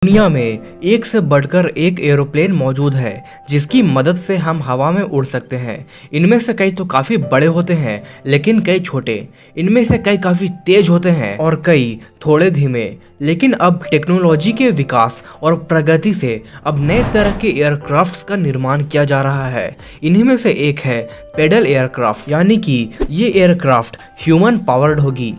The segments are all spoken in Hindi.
दुनिया में एक से बढ़कर एक एरोप्लेन मौजूद है जिसकी मदद से हम हवा में उड़ सकते हैं। इनमें से कई तो काफी बड़े होते हैं लेकिन कई छोटे। इनमें से कई काफी तेज होते हैं और कई थोड़े धीमे। लेकिन अब टेक्नोलॉजी के विकास और प्रगति से अब नए तरह के एयरक्राफ्ट्स का निर्माण किया जा रहा है। इन्हीं में से एक है पेडल एयरक्राफ्ट, यानी कि ये एयरक्राफ्ट ह्यूमन पावर्ड होगी।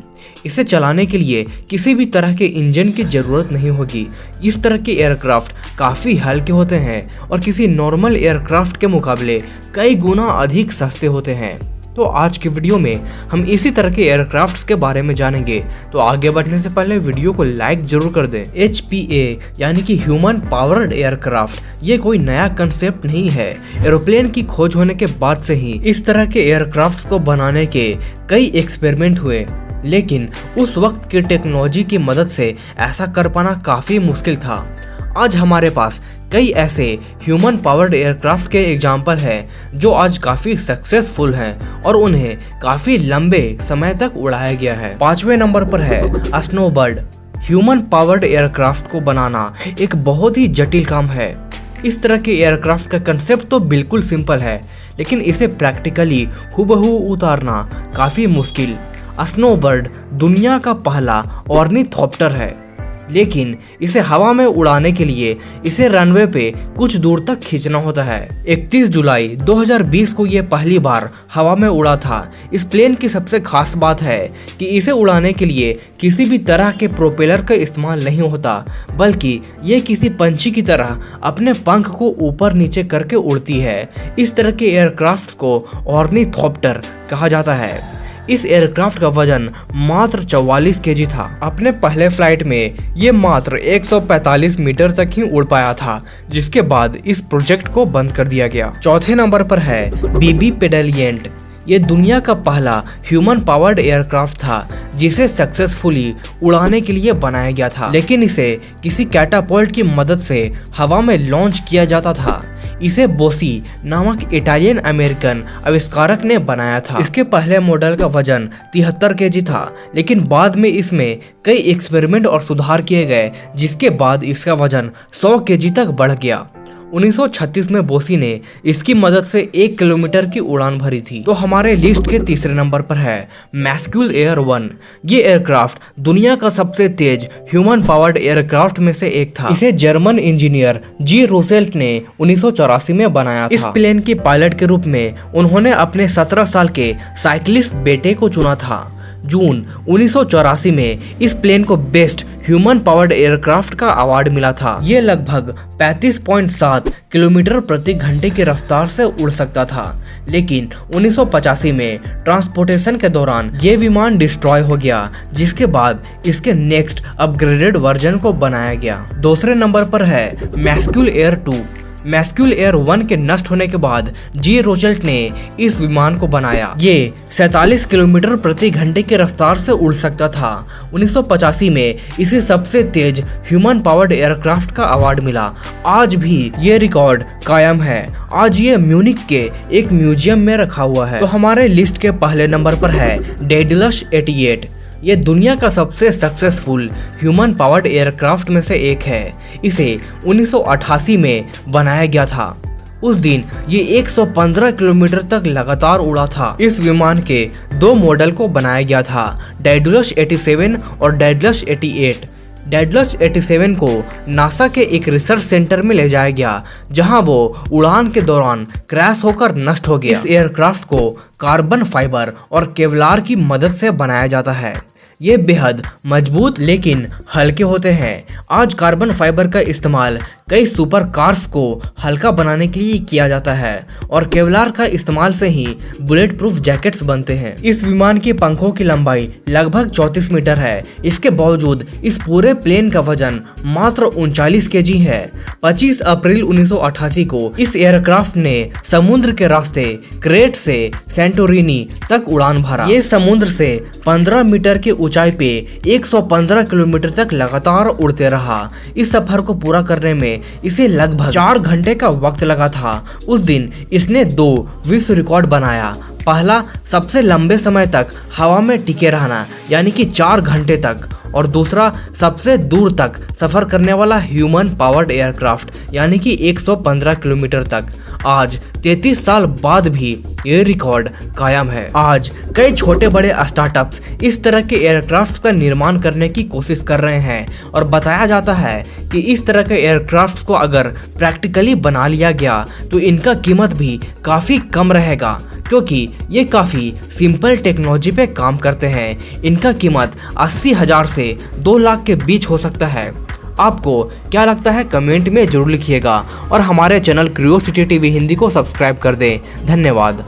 इसे चलाने के लिए किसी भी तरह के इंजन की ज़रूरत नहीं होगी। इस तरह के एयरक्राफ्ट काफ़ी हल्के होते हैं और किसी नॉर्मल एयरक्राफ्ट के मुकाबले कई गुना अधिक सस्ते होते हैं। तो आज के वीडियो में हम इसी तरह के एयरक्राफ्ट्स के बारे में जानेंगे। तो आगे बढ़ने से पहले वीडियो को लाइक जरूर कर दें। HPA यानी कि ह्यूमन पावर्ड एयरक्राफ्ट ये कोई नया कंसेप्ट नहीं है। एरोप्लेन की खोज होने के बाद से ही इस तरह के एयरक्राफ्ट्स को बनाने के कई एक्सपेरिमेंट हुए, लेकिन उस वक्त की टेक्नोलॉजी की मदद से ऐसा कर पाना काफ़ी मुश्किल था। आज हमारे पास कई ऐसे ह्यूमन पावर्ड एयरक्राफ्ट के एग्जाम्पल हैं जो आज काफ़ी सक्सेसफुल हैं और उन्हें काफ़ी लंबे समय तक उड़ाया गया है। 5वें नंबर पर है स्नोबर्ड। ह्यूमन पावर्ड एयरक्राफ्ट को बनाना एक बहुत ही जटिल काम है। इस तरह के एयरक्राफ्ट का कंसेप्ट तो बिल्कुल सिंपल है, लेकिन इसे प्रैक्टिकली हुबहू उतारना काफ़ी मुश्किल। स्नोबर्ड दुनिया का पहला ऑर्निथॉप्टर है, लेकिन इसे हवा में उड़ाने के लिए इसे रनवे पे कुछ दूर तक खींचना होता है। 31 जुलाई 2020 को ये पहली बार हवा में उड़ा था। इस प्लेन की सबसे खास बात है कि इसे उड़ाने के लिए किसी भी तरह के प्रोपेलर का इस्तेमाल नहीं होता, बल्कि ये किसी पंछी की तरह अपने पंख को ऊपर नीचे करके उड़ती है। इस तरह के एयरक्राफ्ट को ऑर्निथॉप्टर कहा जाता है। इस एयरक्राफ्ट का वजन मात्र 44 केजी था। अपने पहले फ्लाइट में ये मात्र 145 मीटर तक ही उड़ पाया था, जिसके बाद इस प्रोजेक्ट को बंद कर दिया गया। चौथे नंबर पर है BB पेडलिएंट। ये दुनिया का पहला ह्यूमन पावर्ड एयरक्राफ्ट था जिसे सक्सेसफुली उड़ाने के लिए बनाया गया था, लेकिन इसे किसी कैटापल्ट की मदद से हवा में लॉन्च किया जाता था। इसे बोसी नामक इटालियन अमेरिकन आविष्कारक ने बनाया था। इसके पहले मॉडल का वजन 73 केजी था, लेकिन बाद में इसमें कई एक्सपेरिमेंट और सुधार किए गए, जिसके बाद इसका वजन 100 केजी तक बढ़ गया। 1936 में बोसी ने इसकी मदद से 1 किलोमीटर की उड़ान भरी थी। तो हमारे लिस्ट के तीसरे नंबर पर है मैस्क्यूल एयर 1। ये एयरक्राफ्ट दुनिया का सबसे तेज ह्यूमन पावर्ड एयरक्राफ्ट में से एक था। इसे जर्मन इंजीनियर जी रूसेल्ट ने 1984 में बनाया था। इस प्लेन की पायलट के रूप में उन्होंने अपने 17 साल के साइकिलिस्ट बेटे को चुना था। जून 1984 में इस प्लेन को बेस्ट ह्यूमन पावर्ड एयरक्राफ्ट का अवार्ड मिला था। ये लगभग 35.7 किलोमीटर प्रति घंटे की रफ्तार से उड़ सकता था, लेकिन 1985 में ट्रांसपोर्टेशन के दौरान ये विमान डिस्ट्रॉय हो गया, जिसके बाद इसके नेक्स्ट अपग्रेडेड वर्जन को बनाया गया। दूसरे नंबर पर है मैस्क्यूल एयर 2। मैस्क्यूल एयर 1 के नष्ट होने के बाद जी रोचेल्ट ने इस विमान को बनाया। ये 47 किलोमीटर प्रति घंटे की रफ्तार से उड़ सकता था। 1985 में इसे सबसे तेज ह्यूमन पावर्ड एयरक्राफ्ट का अवार्ड मिला। आज भी ये रिकॉर्ड कायम है। आज ये म्यूनिक के एक म्यूजियम में रखा हुआ है। तो हमारे लिस्ट के पहले नंबर पर है डेडलस 88। ये दुनिया का सबसे सक्सेसफुल ह्यूमन पावर्ड एयरक्राफ्ट में से एक है। इसे 1988 में बनाया गया था। उस दिन ये 115 किलोमीटर तक लगातार उड़ा था। इस विमान के 2 मॉडल को बनाया गया था, डेडलस 87 और डेडलस 88। डेडलस 87 को नासा के एक रिसर्च सेंटर में ले जाया गया, जहां वो उड़ान के दौरान क्रैश होकर नष्ट हो गया। इस एयरक्राफ्ट को कार्बन फाइबर और केवलार की मदद से बनाया जाता है। ये बेहद मजबूत लेकिन हल्के होते हैं। आज कार्बन फाइबर का इस्तेमाल कई सुपर कार्स को हल्का बनाने के लिए किया जाता है और केवलार का इस्तेमाल से ही बुलेट प्रूफ जैकेट्स बनते हैं। इस विमान की पंखों की लंबाई लगभग 34 मीटर है। इसके बावजूद इस पूरे प्लेन का वजन मात्र 39 केजी है। 25 अप्रैल 1988 को इस एयरक्राफ्ट ने समुद्र के रास्ते क्रेट से सेंटोरिनी तक उड़ान भरा। ये समुद्र से 15 मीटर की ऊंचाई पे 115 किलोमीटर तक लगातार उड़ते रहा। इस सफर को पूरा करने में इसे लगभग 4 घंटे का वक्त लगा था। उस दिन इसने 2 विश्व रिकॉर्ड बनाया। पहला, सबसे लंबे समय तक हवा में टिके रहना यानी कि 4 घंटे तक, और दूसरा सबसे दूर तक सफर करने वाला ह्यूमन पावर्ड एयरक्राफ्ट यानी कि 115 किलोमीटर तक। आज 33 साल बाद भी ये रिकॉर्ड कायम है। आज कई छोटे बड़े स्टार्टअप्स इस तरह के एयरक्राफ्ट का निर्माण करने की कोशिश कर रहे हैं और बताया जाता है कि इस तरह के एयरक्राफ्ट को अगर प्रैक्टिकली बना लिया गया तो इनका कीमत भी काफ़ी कम रहेगा, क्योंकि ये काफ़ी सिंपल टेक्नोलॉजी पे काम करते हैं। इनका कीमत 80,000 से 2 लाख के बीच हो सकता है। आपको क्या लगता है कमेंट में जरूर लिखिएगा और हमारे चैनल क्यूरियोसिटी टीवी हिंदी को सब्सक्राइब कर दें। धन्यवाद।